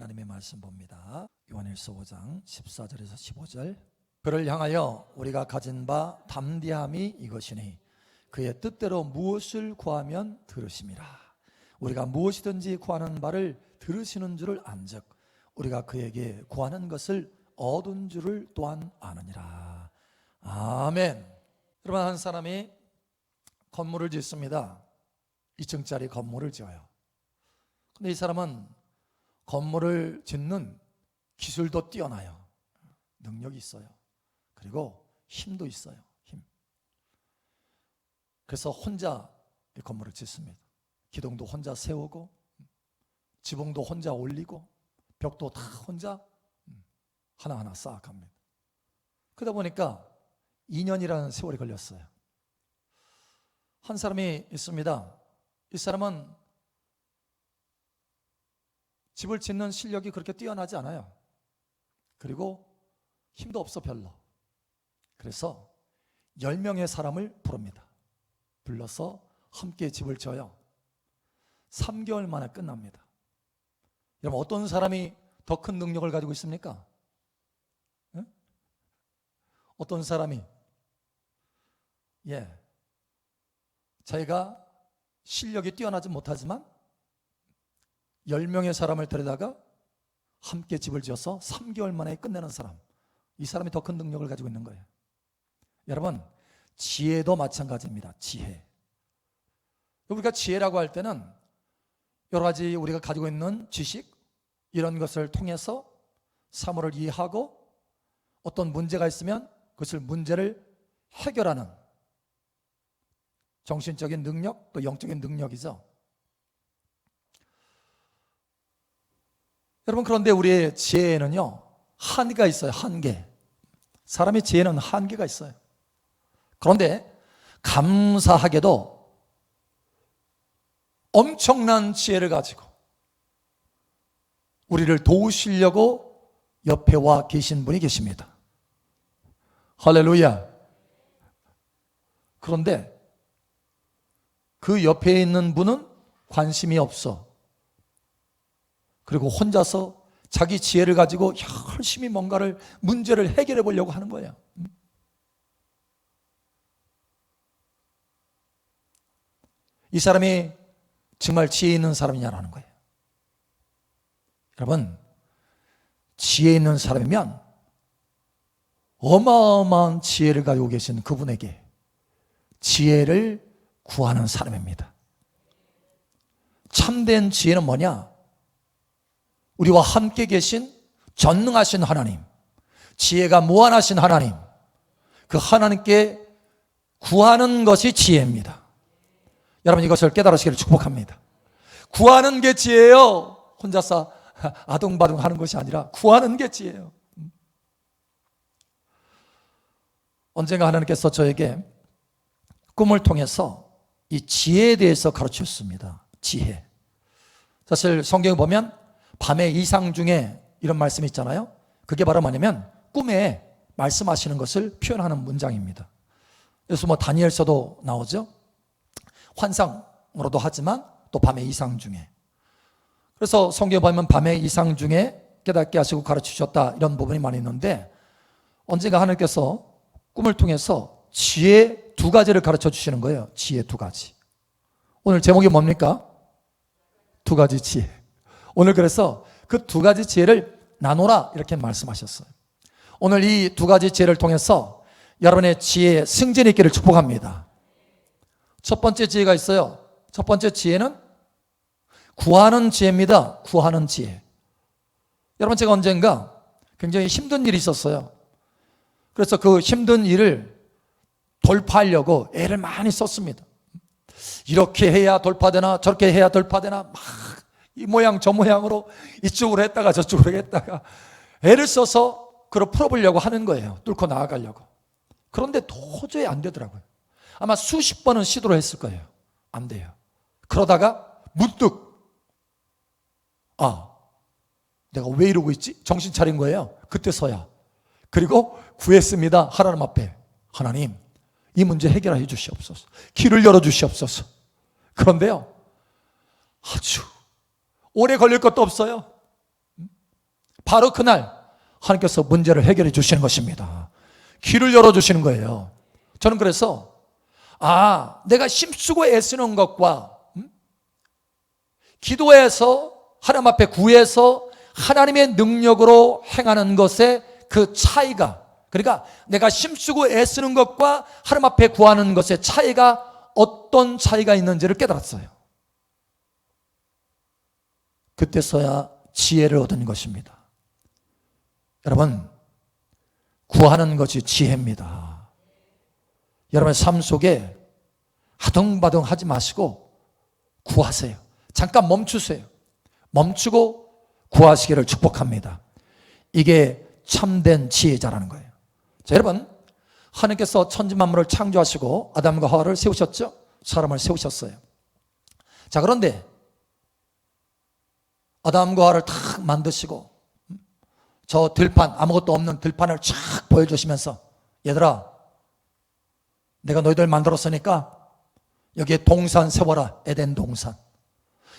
하나님의 말씀 봅니다. 요한일서 5장 14절에서 15절. 그를 향하여 우리가 가진 바 담대함이 이것이니 그의 뜻대로 무엇을 구하면 들으심이라. 우리가 무엇이든지 구하는 바를 들으시는 줄을 안즉 우리가 그에게 구하는 것을 얻은 줄을 또한 아느니라. 아멘. 여러분, 한 사람이 건물을 짓습니다. 2층짜리 건물을 지어요. 근데 이 사람은 건물을 짓는 기술도 뛰어나요. 능력이 있어요. 그리고 힘도 있어요. 힘. 그래서 혼자 이 건물을 짓습니다. 기둥도 혼자 세우고 지붕도 혼자 올리고 벽도 다 혼자 하나하나 쌓아갑니다. 그러다 보니까 2년이라는 세월이 걸렸어요. 한 사람이 있습니다. 이 사람은 집을 짓는 실력이 그렇게 뛰어나지 않아요. 그리고 힘도 없어 별로. 그래서 10명의 사람을 부릅니다. 불러서 함께 집을 지어요. 3개월 만에 끝납니다. 여러분, 어떤 사람이 더 큰 능력을 가지고 있습니까? 네? 어떤 사람이 자기가 실력이 뛰어나지 못하지만 10명의 사람을 데려다가 함께 집을 지어서 3개월 만에 끝내는 사람, 이 사람이 더 큰 능력을 가지고 있는 거예요. 여러분, 지혜도 마찬가지입니다. 지혜. 우리가 지혜라고 할 때는 여러 가지 우리가 가지고 있는 지식, 이런 것을 통해서 사물을 이해하고 어떤 문제가 있으면 그것을 문제를 해결하는 정신적인 능력, 또 영적인 능력이죠. 여러분, 그런데 우리의 지혜에는요, 한계가 있어요. 한계. 사람의 지혜는 한계가 있어요. 그런데 감사하게도 엄청난 지혜를 가지고 우리를 도우시려고 옆에 와 계신 분이 계십니다. 할렐루야. 그런데 그 옆에 있는 분은 관심이 없어. 그리고 혼자서 자기 지혜를 가지고 열심히 뭔가를 문제를 해결해 보려고 하는 거예요. 이 사람이 정말 지혜 있는 사람이냐라는 거예요. 여러분, 지혜 있는 사람이면 어마어마한 지혜를 가지고 계신 그분에게 지혜를 구하는 사람입니다. 참된 지혜는 뭐냐? 우리와 함께 계신 전능하신 하나님, 지혜가 무한하신 하나님, 그 하나님께 구하는 것이 지혜입니다. 여러분, 이것을 깨달으시기를 축복합니다. 구하는 게 지혜예요. 혼자서 아둥바둥 하는 것이 아니라 구하는 게 지혜예요. 언젠가 하나님께서 저에게 꿈을 통해서 이 지혜에 대해서 가르치셨습니다. 지혜. 사실 성경에 보면 밤의 이상 중에 이런 말씀이 있잖아요. 그게 바로 뭐냐면 꿈에 말씀하시는 것을 표현하는 문장입니다. 그래서 다니엘서도 나오죠. 환상으로도 하지만 또 밤의 이상 중에. 그래서 성경에 보면 밤의 이상 중에 깨닫게 하시고 가르치셨다, 이런 부분이 많이 있는데, 언젠가 하나님께서 꿈을 통해서 지혜 2가지를 가르쳐 주시는 거예요. 지혜 2가지. 오늘 제목이 뭡니까? 2가지 지혜. 오늘 그래서 그 2가지 지혜를 나누라, 이렇게 말씀하셨어요. 오늘 이 2가지 지혜를 통해서 여러분의 지혜의 승진이 있기를 축복합니다. 첫 번째 지혜가 있어요. 첫 번째 지혜는 구하는 지혜입니다. 구하는 지혜. 여러분, 제가 언젠가 굉장히 힘든 일이 있었어요. 그래서 그 힘든 일을 돌파하려고 애를 많이 썼습니다. 이렇게 해야 돌파되나 저렇게 해야 돌파되나 막 이 모양 저 모양으로 이쪽으로 했다가 저쪽으로 했다가 애를 써서 그걸 풀어보려고 하는 거예요. 뚫고 나아가려고. 그런데 도저히 안 되더라고요. 아마 수십 번은 시도를 했을 거예요. 안 돼요. 그러다가 문득 내가 왜 이러고 있지? 정신 차린 거예요. 그때서야. 그리고 구했습니다. 하나님 앞에. 하나님, 이 문제 해결해 주시옵소서. 길을 열어 주시옵소서. 그런데요, 아주 오래 걸릴 것도 없어요. 바로 그날 하나님께서 문제를 해결해 주시는 것입니다. 길을 열어주시는 거예요. 저는 그래서 내가 힘쓰고 애쓰는 것과 기도해서 하나님 앞에 구해서 하나님의 능력으로 행하는 것의 그 차이가, 그러니까 내가 힘쓰고 애쓰는 것과 하나님 앞에 구하는 것의 차이가 어떤 차이가 있는지를 깨달았어요. 그때서야 지혜를 얻은 것입니다. 여러분, 구하는 것이 지혜입니다. 여러분의 삶 속에 하등바등 하지 마시고 구하세요. 잠깐 멈추세요. 멈추고 구하시기를 축복합니다. 이게 참된 지혜자라는 거예요. 자, 여러분, 하나님께서 천지만물을 창조하시고 아담과 하와를 세우셨죠? 사람을 세우셨어요. 자, 그런데 아담과 하와를 탁 만드시고 저 들판, 아무것도 없는 들판을 쫙 보여주시면서 얘들아, 내가 너희들 만들었으니까 여기에 동산 세워라. 에덴 동산.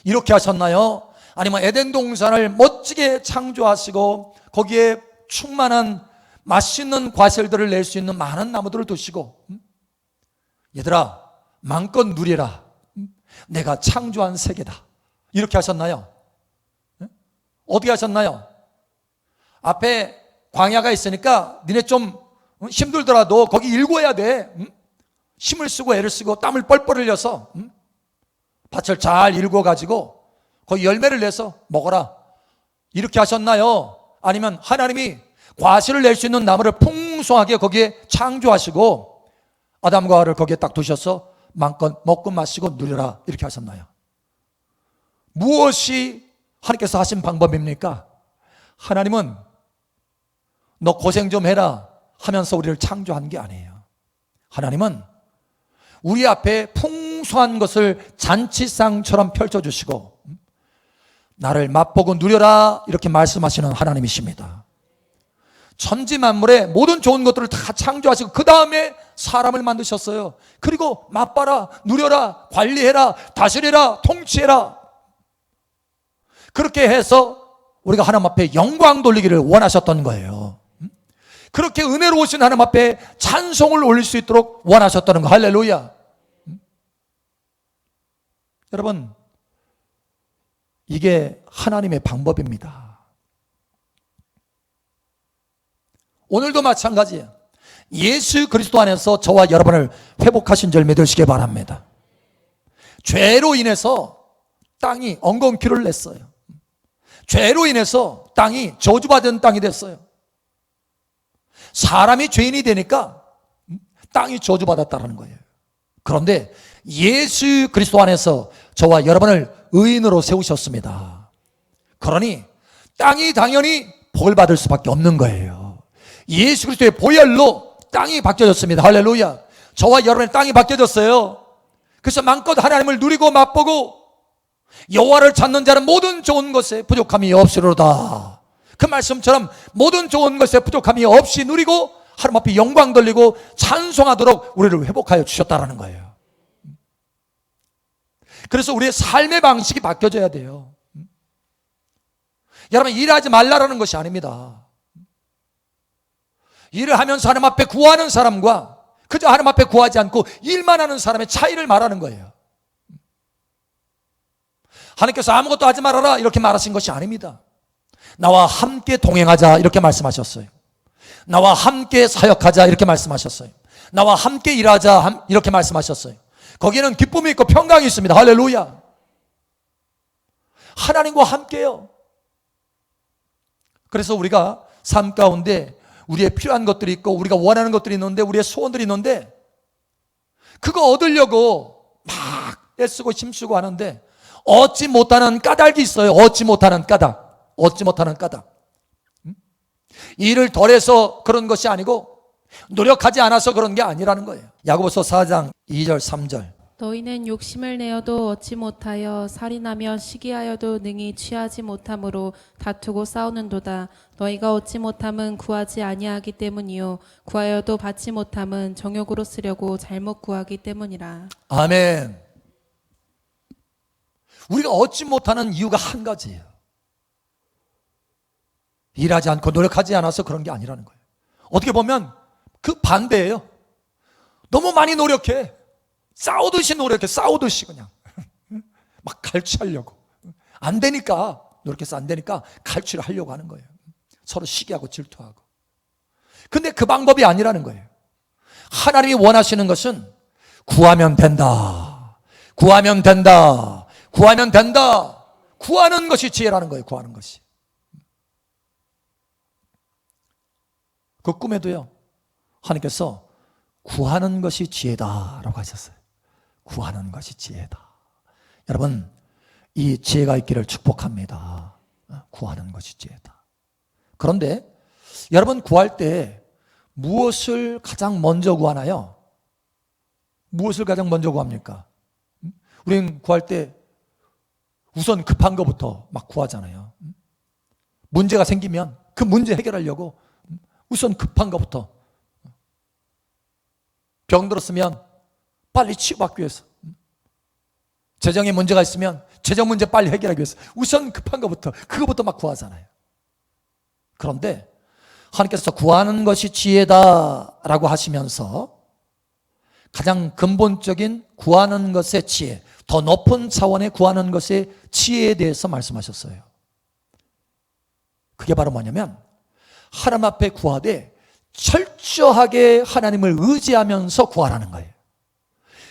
이렇게 하셨나요? 아니면 에덴 동산을 멋지게 창조하시고 거기에 충만한 맛있는 과실들을 낼 수 있는 많은 나무들을 두시고 얘들아, 마음껏 누리라. 내가 창조한 세계다. 이렇게 하셨나요? 어떻게 하셨나요? 앞에 광야가 있으니까 니네 좀 힘들더라도 거기 일궈야 돼. 힘을 쓰고 애를 쓰고 땀을 뻘뻘 흘려서 밭을 잘 일궈가지고 거기 열매를 내서 먹어라. 이렇게 하셨나요? 아니면 하나님이 과실을 낼 수 있는 나무를 풍성하게 거기에 창조하시고 아담과 하와를 거기에 딱 두셔서 마음껏 먹고 마시고 누려라. 이렇게 하셨나요? 무엇이 하나님께서 하신 방법입니까? 하나님은 너 고생 좀 해라 하면서 우리를 창조한 게 아니에요. 하나님은 우리 앞에 풍성한 것을 잔치상처럼 펼쳐주시고 나를 맛보고 누려라 이렇게 말씀하시는 하나님이십니다. 천지 만물의 모든 좋은 것들을 다 창조하시고 그 다음에 사람을 만드셨어요. 그리고 맛봐라, 누려라, 관리해라, 다스려라, 통치해라. 그렇게 해서 우리가 하나님 앞에 영광 돌리기를 원하셨던 거예요. 그렇게 은혜로우신 하나님 앞에 찬송을 올릴 수 있도록 원하셨다는 거. 할렐루야. 여러분, 이게 하나님의 방법입니다. 오늘도 마찬가지예요. 예수 그리스도 안에서 저와 여러분을 회복하신 줄 믿으시기 바랍니다. 죄로 인해서 땅이 엉겅퀴를 냈어요. 죄로 인해서 땅이 저주받은 땅이 됐어요. 사람이 죄인이 되니까 땅이 저주받았다는 거예요. 그런데 예수 그리스도 안에서 저와 여러분을 의인으로 세우셨습니다. 그러니 땅이 당연히 복을 받을 수밖에 없는 거예요. 예수 그리스도의 보혈로 땅이 바뀌어졌습니다. 할렐루야. 저와 여러분의 땅이 바뀌어졌어요. 그래서 마음껏 하나님을 누리고 맛보고 여호와를 찾는 자는 모든 좋은 것에 부족함이 없으리로다. 그 말씀처럼 모든 좋은 것에 부족함이 없이 누리고 하나님 앞에 영광 돌리고 찬송하도록 우리를 회복하여 주셨다는 거예요. 그래서 우리의 삶의 방식이 바뀌어져야 돼요. 여러분, 일하지 말라라는 것이 아닙니다. 일을 하면서 하나님 앞에 구하는 사람과 그저 하나님 앞에 구하지 않고 일만 하는 사람의 차이를 말하는 거예요. 하나님께서 아무것도 하지 말아라 이렇게 말하신 것이 아닙니다. 나와 함께 동행하자 이렇게 말씀하셨어요. 나와 함께 사역하자 이렇게 말씀하셨어요. 나와 함께 일하자 이렇게 말씀하셨어요. 거기에는 기쁨이 있고 평강이 있습니다. 할렐루야. 하나님과 함께요. 그래서 우리가 삶 가운데 우리의 필요한 것들이 있고 우리가 원하는 것들이 있는데 우리의 소원들이 있는데 그거 얻으려고 막 애쓰고 힘쓰고 하는데 얻지 못하는 까닭이 있어요. 얻지 못하는 까닭. 일을 덜해서 그런 것이 아니고 노력하지 않아서 그런 게 아니라는 거예요. 야고보서 4장 2절 3절. 너희는 욕심을 내어도 얻지 못하여 살인하며 시기하여도 능히 취하지 못함으로 다투고 싸우는도다. 너희가 얻지 못함은 구하지 아니하기 때문이요 구하여도 받지 못함은 정욕으로 쓰려고 잘못 구하기 때문이라. 아멘. 우리가 얻지 못하는 이유가 한 가지예요. 일하지 않고 노력하지 않아서 그런 게 아니라는 거예요. 어떻게 보면 그 반대예요. 너무 많이 노력해. 싸우듯이 노력해. 싸우듯이 그냥 막 갈취하려고. 안 되니까, 노력해서 안 되니까 갈취를 하려고 하는 거예요. 서로 시기하고 질투하고. 근데 그 방법이 아니라는 거예요. 하나님이 원하시는 것은 구하면 된다. 구하면 된다. 구하면 된다. 구하는 것이 지혜라는 거예요. 구하는 것이. 그 꿈에도요, 하나님께서 구하는 것이 지혜다라고 하셨어요. 구하는 것이 지혜다. 여러분, 이 지혜가 있기를 축복합니다. 구하는 것이 지혜다. 그런데 여러분, 구할 때 무엇을 가장 먼저 구하나요? 무엇을 가장 먼저 구합니까? 우리는 구할 때 우선 급한 것부터 막 구하잖아요. 문제가 생기면 그 문제 해결하려고 우선 급한 것부터. 병 들었으면 빨리 치유받기 위해서, 재정에 문제가 있으면 재정 문제 빨리 해결하기 위해서 우선 급한 것부터, 그거부터 막 구하잖아요. 그런데 하나님께서 구하는 것이 지혜다라고 하시면서 가장 근본적인 구하는 것의 지혜, 더 높은 차원의 구하는 것의 지혜에 대해서 말씀하셨어요. 그게 바로 뭐냐면, 하나님 앞에 구하되 철저하게 하나님을 의지하면서 구하라는 거예요.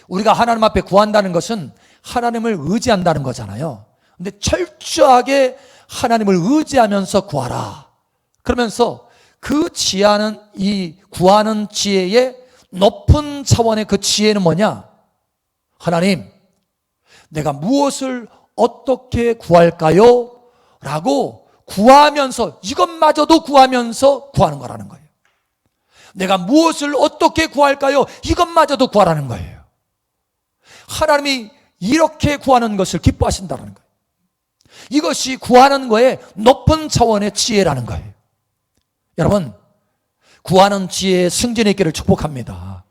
우리가 하나님 앞에 구한다는 것은 하나님을 의지한다는 거잖아요. 근데 철저하게 하나님을 의지하면서 구하라. 그러면서 그 지혜는, 이 구하는 지혜의 높은 차원의 그 지혜는 뭐냐? 하나님, 내가 무엇을 어떻게 구할까요? 라고 구하면서, 이것마저도 구하면서 구하는 거라는 거예요. 내가 무엇을 어떻게 구할까요? 이것마저도 구하라는 거예요. 하나님이 이렇게 구하는 것을 기뻐하신다는 거예요. 이것이 구하는 거에 높은 차원의 지혜라는 거예요. 여러분, 구하는 지혜의 승진이 있기를 축복합니다.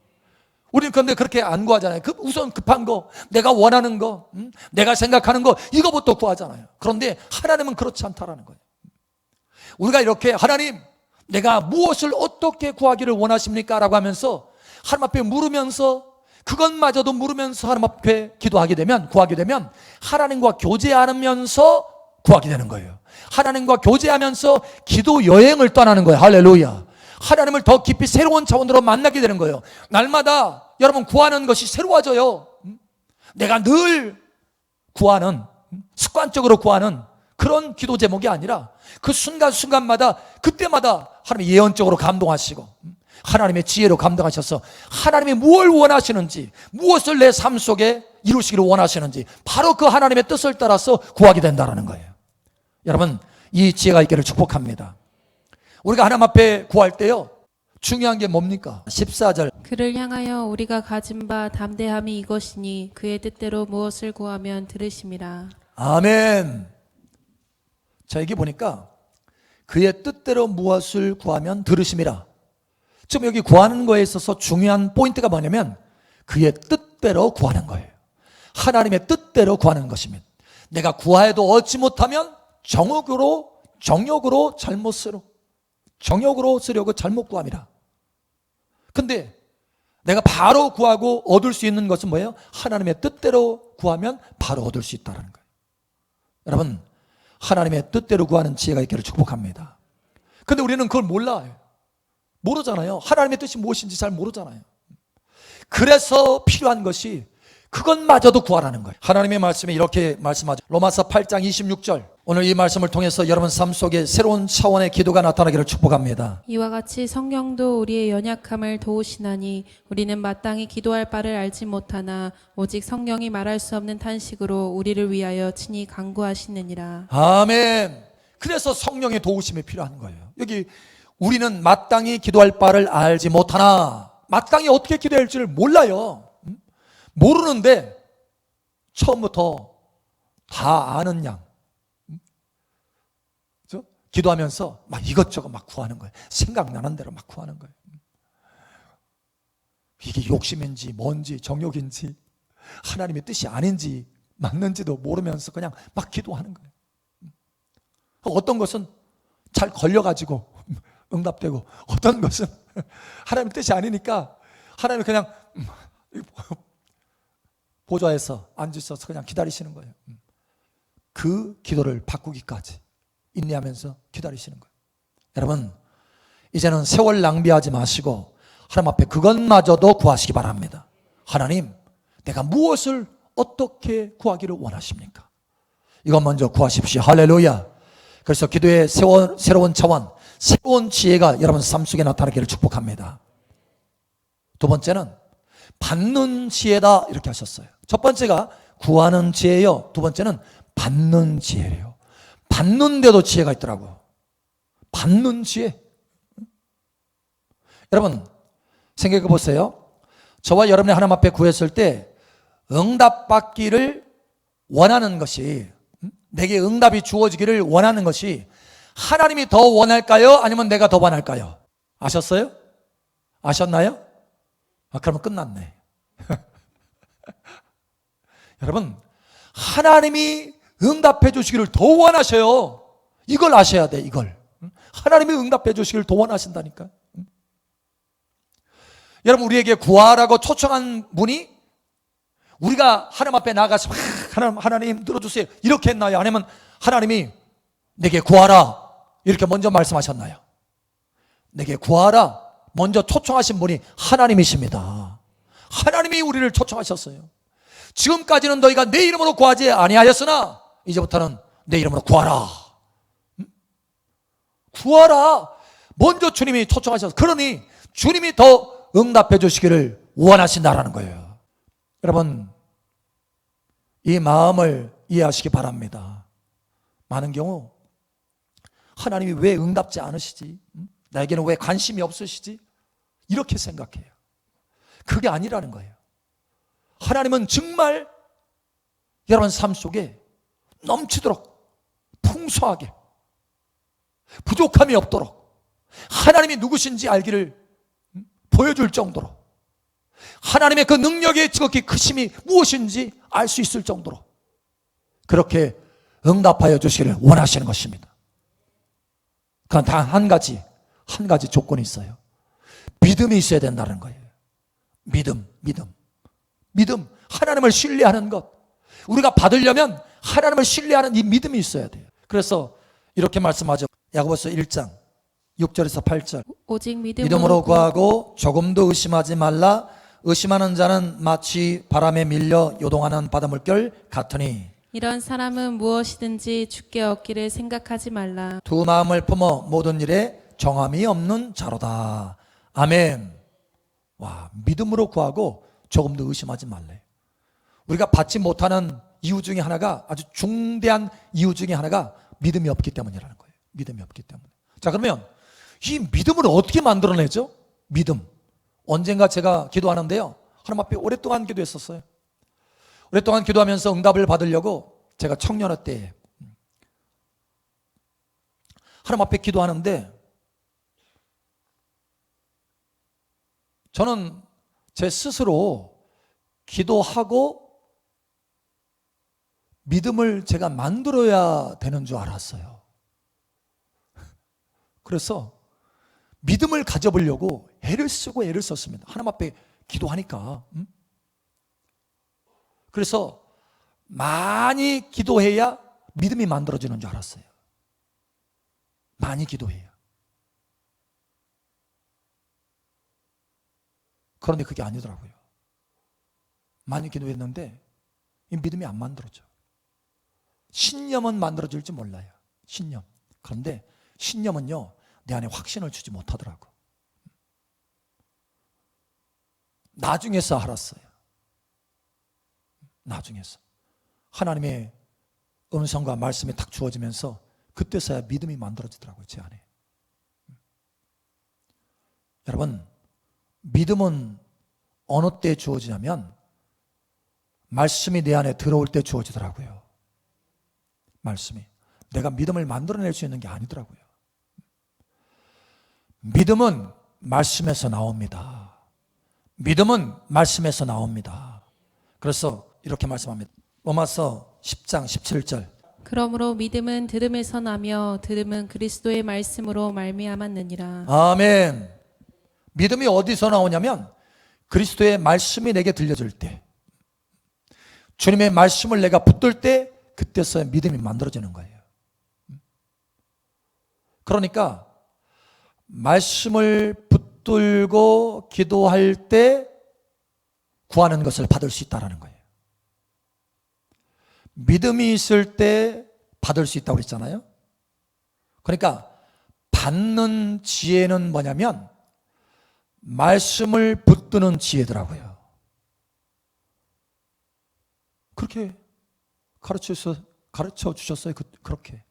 우리는 그런데 그렇게 안 구하잖아요. 우선 급한 거, 내가 원하는 거, 내가 생각하는 거, 이거부터 구하잖아요. 그런데 하나님은 그렇지 않다라는 거예요. 우리가 이렇게, 하나님, 내가 무엇을 어떻게 구하기를 원하십니까? 라고 하면서 하나님 앞에 물으면서, 그것마저도 물으면서 하나님 앞에 기도하게 되면, 구하게 되면 하나님과 교제하면서 구하게 되는 거예요. 하나님과 교제하면서 기도 여행을 떠나는 거예요. 할렐루야. 하나님을 더 깊이 새로운 차원으로 만나게 되는 거예요. 날마다 여러분 구하는 것이 새로워져요. 내가 늘 구하는, 습관적으로 구하는 그런 기도 제목이 아니라 그 순간순간마다, 그때마다 하나님이 예언적으로 감동하시고 하나님의 지혜로 감동하셔서 하나님이 무엇을 원하시는지, 무엇을 내 삶 속에 이루시기를 원하시는지 바로 그 하나님의 뜻을 따라서 구하게 된다는 거예요. 여러분, 이 지혜가 있기를 축복합니다. 우리가 하나님 앞에 구할 때요, 중요한 게 뭡니까? 14절. 그를 향하여 우리가 가진 바 담대함이 이것이니 그의 뜻대로 무엇을 구하면 들으심이라. 아멘. 자, 여기 보니까 그의 뜻대로 무엇을 구하면 들으심이라. 지금 여기 구하는 거에 있어서 중요한 포인트가 뭐냐면 그의 뜻대로 구하는 거예요. 하나님의 뜻대로 구하는 것입니다. 내가 구하여도 얻지 못하면 정욕으로 정욕으로 쓰려고 잘못 구함이라. 근데 내가 바로 구하고 얻을 수 있는 것은 뭐예요? 하나님의 뜻대로 구하면 바로 얻을 수 있다는 거예요. 여러분, 하나님의 뜻대로 구하는 지혜가 있기를 축복합니다. 근데 우리는 그걸 몰라요. 모르잖아요. 하나님의 뜻이 무엇인지 잘 모르잖아요. 그래서 필요한 것이 그것마저도 구하라는 거예요. 하나님의 말씀에 이렇게 말씀하죠. 로마서 8장 26절. 오늘 이 말씀을 통해서 여러분 삶 속에 새로운 차원의 기도가 나타나기를 축복합니다. 이와 같이 성령도 우리의 연약함을 도우시나니 우리는 마땅히 기도할 바를 알지 못하나 오직 성령이 말할 수 없는 탄식으로 우리를 위하여 친히 간구하시느니라. 아멘. 그래서 성령의 도우심이 필요한 거예요. 여기 우리는 마땅히 기도할 바를 알지 못하나, 마땅히 어떻게 기도해야 할지를 몰라요. 모르는데 처음부터 다 아는 양, 기도하면서 막 이것저것 막 구하는 거예요. 생각나는 대로 막 구하는 거예요. 이게 욕심인지 뭔지 정욕인지 하나님의 뜻이 아닌지 맞는지도 모르면서 그냥 막 기도하는 거예요. 어떤 것은 잘 걸려가지고 응답되고, 어떤 것은 하나님의 뜻이 아니니까 하나님은 그냥 보좌에서 앉으셔서 그냥 기다리시는 거예요. 그 기도를 바꾸기까지 인내하면서 기다리시는 거예요. 여러분, 이제는 세월 낭비하지 마시고 하나님 앞에 그것마저도 구하시기 바랍니다. 하나님, 내가 무엇을 어떻게 구하기를 원하십니까? 이것 먼저 구하십시오. 할렐루야. 그래서 기도의 새로운 차원, 새로운 지혜가 여러분 삶 속에 나타나기를 축복합니다. 두 번째는 받는 지혜다, 이렇게 하셨어요. 첫 번째가 구하는 지혜요, 두 번째는 받는 지혜래요. 받는데도 지혜가 있더라고요. 받는 지혜. 여러분 생각해 보세요. 저와 여러분이 하나님 앞에 구했을 때 응답받기를 원하는 것이, 내게 응답이 주어지기를 원하는 것이 하나님이 더 원할까요? 아니면 내가 더 원할까요? 아셨어요? 아셨나요? 그러면 끝났네. 여러분, 하나님이 응답해 주시기를 더 원하셔요. 이걸 아셔야 돼. 이걸 하나님이 응답해 주시기를 더 원하신다니까. 여러분, 우리에게 구하라고 초청한 분이 우리가 하나님 앞에 나가서 하나님 들어주세요 이렇게 했나요? 아니면 하나님이 내게 구하라 이렇게 먼저 말씀하셨나요? 내게 구하라 먼저 초청하신 분이 하나님이십니다. 하나님이 우리를 초청하셨어요. 지금까지는 너희가 내 이름으로 구하지 아니하였으나 이제부터는 내 이름으로 구하라. 구하라. 먼저 주님이 초청하셨어요. 그러니 주님이 더 응답해 주시기를 원하신다라는 거예요. 여러분, 이 마음을 이해하시기 바랍니다. 많은 경우 하나님이 왜 응답지 않으시지? 나에게는 왜 관심이 없으시지? 이렇게 생각해요. 그게 아니라는 거예요. 하나님은 정말 여러분 삶 속에 넘치도록 풍성하게 부족함이 없도록 하나님이 누구신지 알기를 보여줄 정도로, 하나님의 그 능력의 지극히 크심이 무엇인지 알 수 있을 정도로 그렇게 응답하여 주시기를 원하시는 것입니다. 그건 단 한 가지 조건이 있어요. 믿음이 있어야 된다는 거예요. 믿음. 하나님을 신뢰하는 것. 우리가 받으려면 하나님을 신뢰하는 이 믿음이 있어야 돼요. 그래서 이렇게 말씀하죠. 야고보서 1장 6절에서 8절. 오직 믿음으로 구하고 조금도 의심하지 말라. 의심하는 자는 마치 바람에 밀려 요동하는 바닷물결 같으니 이런 사람은 무엇이든지 주께 얻기를 생각하지 말라. 두 마음을 품어 모든 일에 정함이 없는 자로다. 아멘. 와, 믿음으로 구하고 조금도 의심하지 말래. 우리가 받지 못하는 이유 중에 하나가, 아주 중대한 이유 중에 하나가 믿음이 없기 때문이라는 거예요. 믿음이 없기 때문에. 자, 그러면 이 믿음을 어떻게 만들어내죠? 믿음. 언젠가 제가 기도하는데요, 하나님 앞에 오랫동안 기도했었어요. 오랫동안 기도하면서 응답을 받으려고 제가 청년회 때 하나님 앞에 기도하는데, 저는 제 스스로 기도하고 믿음을 제가 만들어야 되는 줄 알았어요. 그래서 믿음을 가져보려고 애를 쓰고 애를 썼습니다. 하나님 앞에 기도하니까. 그래서 많이 기도해야 믿음이 만들어지는 줄 알았어요. 많이 기도해야. 그런데 그게 아니더라고요. 많이 기도했는데 이 믿음이 안 만들어져. 신념은 만들어질지 몰라요. 신념. 그런데 신념은요, 내 안에 확신을 주지 못하더라고. 나중에서 알았어요. 나중에서 하나님의 음성과 말씀이 딱 주어지면서 그때서야 믿음이 만들어지더라고요, 제 안에. 여러분, 믿음은 어느 때 주어지냐면 말씀이 내 안에 들어올 때 주어지더라고요. 말씀이. 내가 믿음을 만들어낼 수 있는 게 아니더라고요. 믿음은 말씀에서 나옵니다. 믿음은 말씀에서 나옵니다. 그래서 이렇게 말씀합니다. 로마서 10장 17절. 그러므로 믿음은 들음에서 나며 들음은 그리스도의 말씀으로 말미암았느니라. 아멘. 믿음이 어디서 나오냐면 그리스도의 말씀이 내게 들려질 때, 주님의 말씀을 내가 붙들 때, 그때서야 믿음이 만들어지는 거예요. 그러니까 말씀을 붙들고 기도할 때 구하는 것을 받을 수 있다는 거예요. 믿음이 있을 때 받을 수 있다고 그랬잖아요. 그러니까 받는 지혜는 뭐냐면 말씀을 붙드는 지혜더라고요. 그렇게 가르쳐 주셨어요. 그렇게.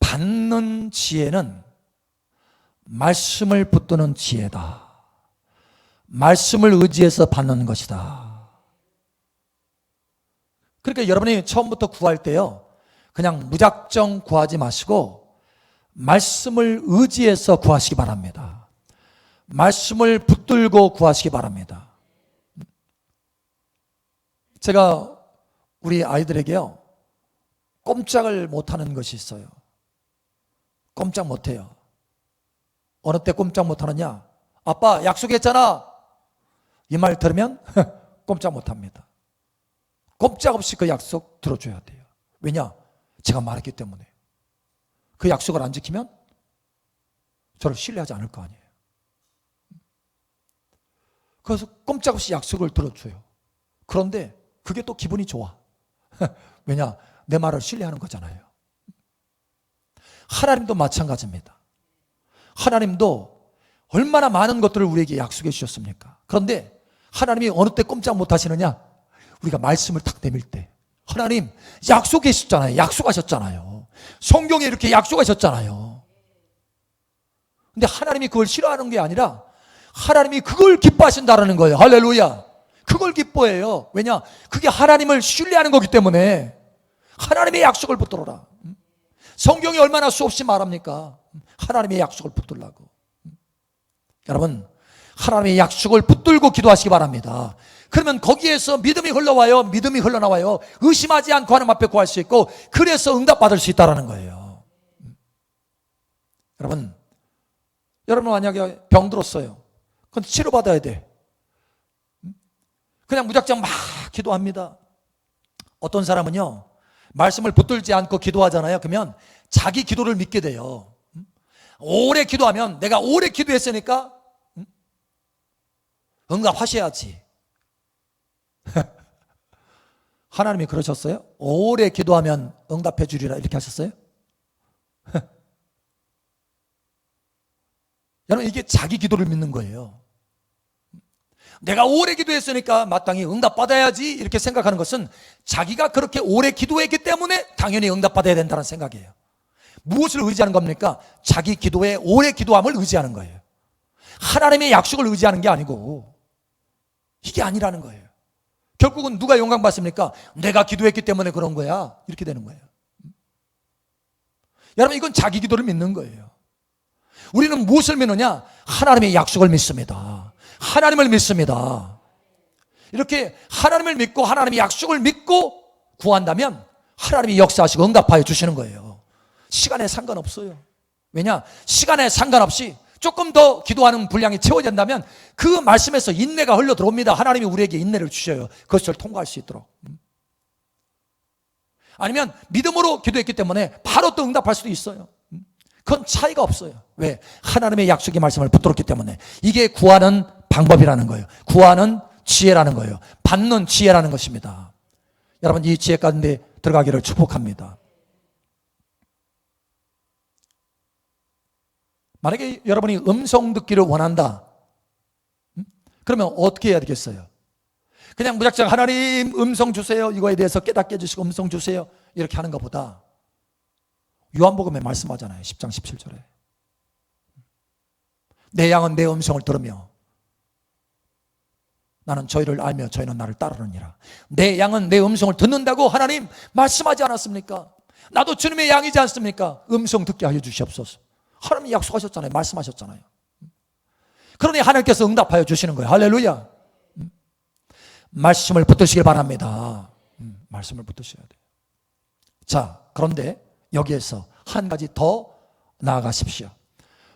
받는 지혜는 말씀을 붙드는 지혜다. 말씀을 의지해서 받는 것이다. 그러니까 여러분이 처음부터 구할 때요, 그냥 무작정 구하지 마시고 말씀을 의지해서 구하시기 바랍니다. 말씀을 붙들고 구하시기 바랍니다. 제가 우리 아이들에게요, 꼼짝을 못하는 것이 있어요. 꼼짝 못해요. 어느 때 꼼짝 못하느냐? 아빠 약속했잖아. 이 말 들으면 꼼짝 못합니다. 꼼짝없이 그 약속 들어줘야 돼요. 왜냐? 제가 말했기 때문에. 그 약속을 안 지키면 저를 신뢰하지 않을 거 아니에요. 그래서 꼼짝없이 약속을 들어줘요. 그런데 그게 또 기분이 좋아. 왜냐? 내 말을 신뢰하는 거잖아요. 하나님도 마찬가지입니다. 하나님도 얼마나 많은 것들을 우리에게 약속해 주셨습니까? 그런데 하나님이 어느 때 꼼짝 못 하시느냐? 우리가 말씀을 탁 내밀 때. 하나님 약속하셨잖아요. 약속하셨잖아요. 성경에 이렇게 약속하셨잖아요. 근데 하나님이 그걸 싫어하는 게 아니라 하나님이 그걸 기뻐하신다는 거예요. 할렐루야. 그걸 기뻐해요. 왜냐? 그게 하나님을 신뢰하는 거기 때문에. 하나님의 약속을 붙들어라. 성경이 얼마나 수없이 말합니까? 하나님의 약속을 붙들라고. 여러분, 하나님의 약속을 붙들고 기도하시기 바랍니다. 그러면 거기에서 믿음이 흘러와요. 믿음이 흘러나와요. 의심하지 않고 하나님 앞에 구할 수 있고, 그래서 응답받을 수 있다는 거예요. 여러분 만약에 병 들었어요. 그건 치료받아야 돼. 그냥 무작정 막 기도합니다. 어떤 사람은요, 말씀을 붙들지 않고 기도하잖아요. 그러면 자기 기도를 믿게 돼요. 오래 기도하면 내가 오래 기도했으니까 응답하셔야지. 하나님이 그러셨어요? 오래 기도하면 응답해 주리라 이렇게 하셨어요? 여러분, 이게 자기 기도를 믿는 거예요. 내가 오래 기도했으니까 마땅히 응답받아야지 이렇게 생각하는 것은 자기가 그렇게 오래 기도했기 때문에 당연히 응답받아야 된다는 생각이에요. 무엇을 의지하는 겁니까? 자기 기도에 오래 기도함을 의지하는 거예요. 하나님의 약속을 의지하는 게 아니고, 이게 아니라는 거예요. 결국은 누가 영광 받습니까? 내가 기도했기 때문에 그런 거야. 이렇게 되는 거예요. 여러분, 이건 자기 기도를 믿는 거예요. 우리는 무엇을 믿느냐? 하나님의 약속을 믿습니다. 하나님을 믿습니다. 이렇게 하나님을 믿고 하나님의 약속을 믿고 구한다면 하나님이 역사하시고 응답하여 주시는 거예요. 시간에 상관없어요. 왜냐? 시간에 상관없이 조금 더 기도하는 분량이 채워진다면 그 말씀에서 인내가 흘러 들어옵니다. 하나님이 우리에게 인내를 주셔요. 그것을 통과할 수 있도록. 아니면 믿음으로 기도했기 때문에 바로 또 응답할 수도 있어요. 그건 차이가 없어요. 왜? 하나님의 약속의 말씀을 붙들었기 때문에. 이게 구하는 방법이라는 거예요. 구하는 지혜라는 거예요. 받는 지혜라는 것입니다. 여러분, 이 지혜 가운데 들어가기를 축복합니다. 만약에 여러분이 음성 듣기를 원한다, 그러면 어떻게 해야 되겠어요? 그냥 무작정 하나님 음성 주세요, 이거에 대해서 깨닫게 해주시고 음성 주세요, 이렇게 하는 것보다 요한복음에 말씀하잖아요. 10장 17절에 내 양은 내 음성을 들으며 나는 저희를 알며 저희는 나를 따르느니라. 내 양은 내 음성을 듣는다고 하나님 말씀하지 않았습니까? 나도 주님의 양이지 않습니까? 음성 듣게 하여 주시옵소서. 하나님이 약속하셨잖아요. 말씀하셨잖아요. 그러니 하나님께서 응답하여 주시는 거예요. 할렐루야. 말씀을 붙드시길 바랍니다. 말씀을 붙드셔야 돼요. 자, 그런데 여기에서 한 가지 더 나아가십시오.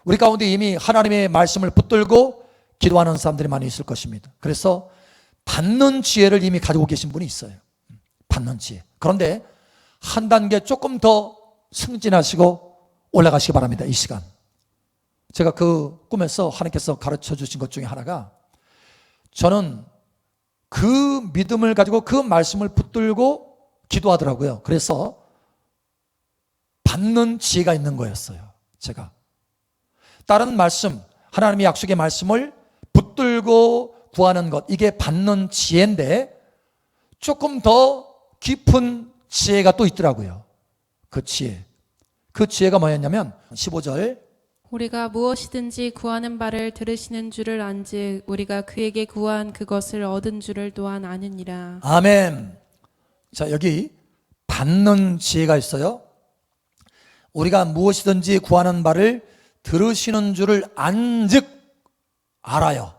우리 가운데 이미 하나님의 말씀을 붙들고 기도하는 사람들이 많이 있을 것입니다. 그래서 받는 지혜를 이미 가지고 계신 분이 있어요. 받는 지혜. 그런데 한 단계 조금 더 승진하시고 올라가시기 바랍니다. 이 시간. 제가 그 꿈에서 하나님께서 가르쳐 주신 것 중에 하나가, 저는 그 믿음을 가지고 그 말씀을 붙들고 기도하더라고요. 그래서 받는 지혜가 있는 거였어요. 제가 다른 말씀, 하나님의 약속의 말씀을 붙들고 구하는 것, 이게 받는 지혜인데 조금 더 깊은 지혜가 또 있더라고요. 그 지혜가 뭐였냐면 15절, 우리가 무엇이든지 구하는 바를 들으시는 줄을 안즉 우리가 그에게 구한 그것을 얻은 줄을 또한 아느니라. 아멘. 자, 여기 받는 지혜가 있어요. 우리가 무엇이든지 구하는 바를 들으시는 줄을 안즉 알아요.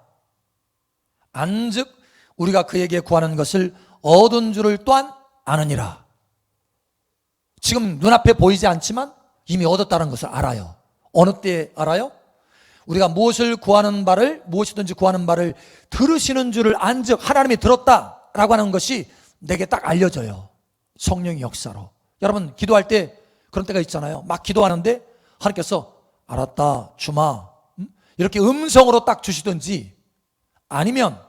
안즉 우리가 그에게 구하는 것을 얻은 줄을 또한 아느니라. 지금 눈앞에 보이지 않지만 이미 얻었다는 것을 알아요. 어느 때 알아요? 우리가 무엇이든지 구하는 바를 들으시는 줄을 안즉, 하나님이 들었다라고 하는 것이 내게 딱 알려져요. 성령의 역사로. 여러분 기도할 때 그런 때가 있잖아요. 막 기도하는데 하나님께서 알았다 주마, 이렇게 음성으로 딱 주시든지, 아니면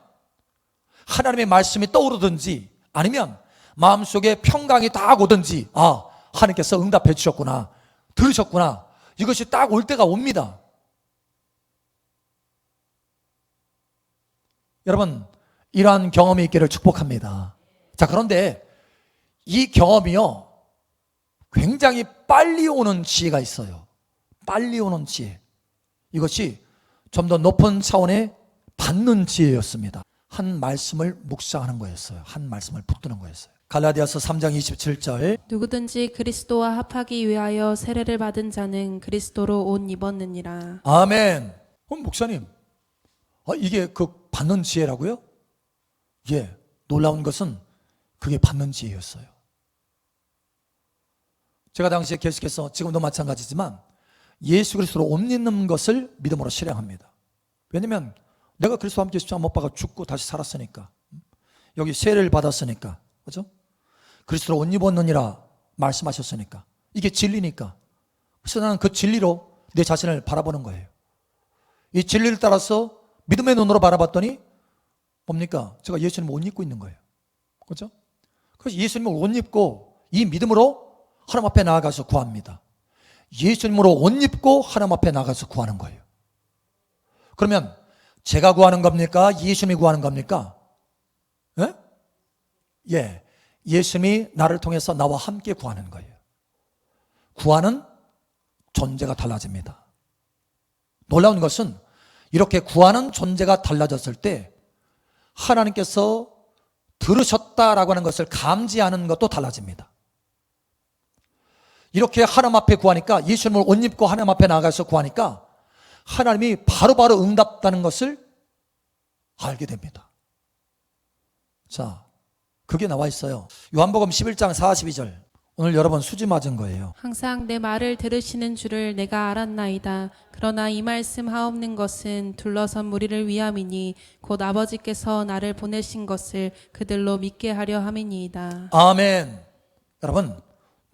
하나님의 말씀이 떠오르든지, 아니면 마음속에 평강이 딱 오든지, 아, 하나님께서 응답해 주셨구나, 들으셨구나, 이것이 딱 올 때가 옵니다. 여러분 이러한 경험이 있기를 축복합니다. 자, 그런데 이 경험이요 굉장히 빨리 오는 지혜가 있어요. 빨리 오는 지혜. 이것이 좀 더 높은 차원의 받는 지혜였습니다. 한 말씀을 묵상하는 거였어요. 한 말씀을 붙드는 거였어요. 갈라디아서 3장 27절, 누구든지 그리스도와 합하기 위하여 세례를 받은 자는 그리스도로 옷 입었느니라. 아멘. 목사님, 이게 그 받는 지혜라고요? 예, 놀라운 것은 그게 받는 지혜였어요. 제가 당시에 계속해서, 지금도 마찬가지지만 예수 그리스도로 옷 입는 것을 믿음으로 실행합니다. 왜냐하면 내가 그리스도와 함께 십자가 못 박아 죽고 다시 살았으니까, 여기 세례를 받았으니까, 그죠? 그리스도로 옷 입었느니라 말씀하셨으니까, 이게 진리니까. 그래서 나는 그 진리로 내 자신을 바라보는 거예요. 이 진리를 따라서 믿음의 눈으로 바라봤더니 뭡니까? 제가 예수님을 옷 입고 있는 거예요. 그렇죠? 그래서 예수님을 옷 입고 이 믿음으로 하나님 앞에 나아가서 구합니다. 예수님으로 옷 입고 하나님 앞에 나가서 구하는 거예요. 그러면 제가 구하는 겁니까? 예수님이 구하는 겁니까? 예? 예. 예수님이 나를 통해서 나와 함께 구하는 거예요. 구하는 존재가 달라집니다. 놀라운 것은 이렇게 구하는 존재가 달라졌을 때 하나님께서 들으셨다라고 하는 것을 감지하는 것도 달라집니다. 이렇게 하나님 앞에 구하니까, 예수님을 옷 입고 하나님 앞에 나가서 구하니까 하나님이 바로바로 응답하는 것을 알게 됩니다. 자, 그게 나와 있어요. 요한복음 11장 42절. 오늘 여러분 수지 맞은 거예요. 항상 내 말을 들으시는 줄을 내가 알았나이다. 그러나 이 말씀 하옵는 것은 둘러선 무리를 위함이니 곧 아버지께서 나를 보내신 것을 그들로 믿게 하려 함이니이다. 아멘. 여러분,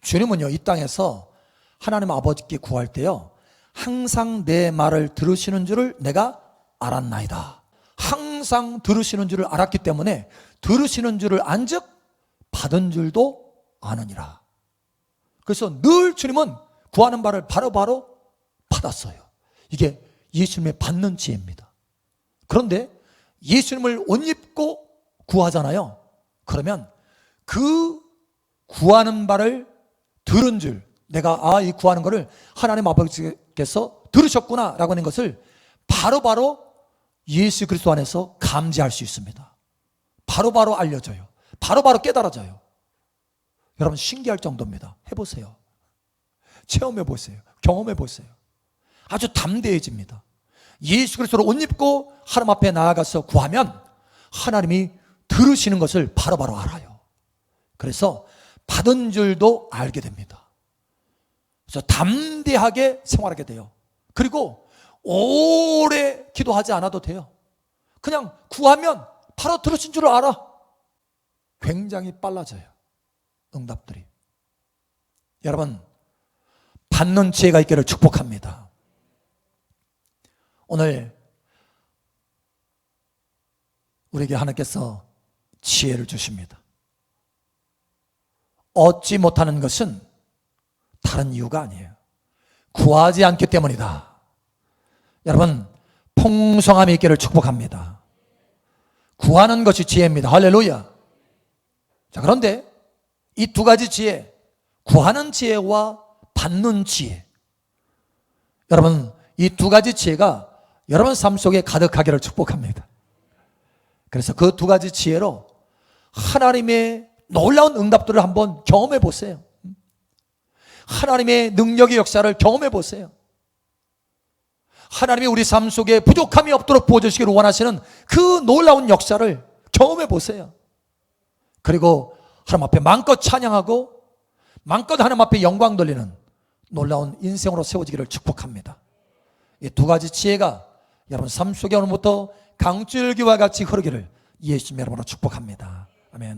주님은요 이 땅에서 하나님 아버지께 구할 때요 항상 내 말을 들으시는 줄을 내가 알았나이다. 항상 들으시는 줄을 알았기 때문에 들으시는 줄을 안즉 받은 줄도 아느니라. 그래서 늘 주님은 구하는 바를 바로바로 받았어요. 이게 예수님의 받는 지혜입니다. 그런데 예수님을 옷 입고 구하잖아요. 그러면 그 구하는 바를 들은 줄, 내가 이 구하는 거를 하나님 아버지께서 들으셨구나 라고 하는 것을 바로바로 예수 그리스도 안에서 감지할 수 있습니다. 바로바로 알려져요. 바로바로 깨달아져요. 여러분 신기할 정도입니다. 해보세요. 체험해보세요. 경험해보세요. 아주 담대해집니다. 예수 그리스도로 옷 입고 하나님 앞에 나아가서 구하면 하나님이 들으시는 것을 바로바로 알아요. 그래서 받은 줄도 알게 됩니다. 그래서 담대하게 생활하게 돼요. 그리고 오래 기도하지 않아도 돼요. 그냥 구하면 바로 들으신 줄 알아. 굉장히 빨라져요, 응답들이. 여러분, 받는 지혜가 있기를 축복합니다. 오늘 우리에게 하나님께서 지혜를 주십니다. 얻지 못하는 것은 다른 이유가 아니에요. 구하지 않기 때문이다. 여러분, 풍성함이 있기를 축복합니다. 구하는 것이 지혜입니다. 할렐루야. 자, 그런데 이 두 가지 지혜, 구하는 지혜와 받는 지혜, 여러분, 이 두 가지 지혜가 여러분 삶 속에 가득하기를 축복합니다. 그래서 그 두 가지 지혜로 하나님의 놀라운 응답들을 한번 경험해 보세요. 하나님의 능력의 역사를 경험해 보세요. 하나님이 우리 삶 속에 부족함이 없도록 부어주시기를 원하시는 그 놀라운 역사를 경험해 보세요. 그리고 하나님 앞에 마음껏 찬양하고 마음껏 하나님 앞에 영광 돌리는 놀라운 인생으로 세워지기를 축복합니다. 이 두 가지 지혜가 여러분 삶 속에 오늘부터 강줄기와 같이 흐르기를 예수님 여러분으로 축복합니다.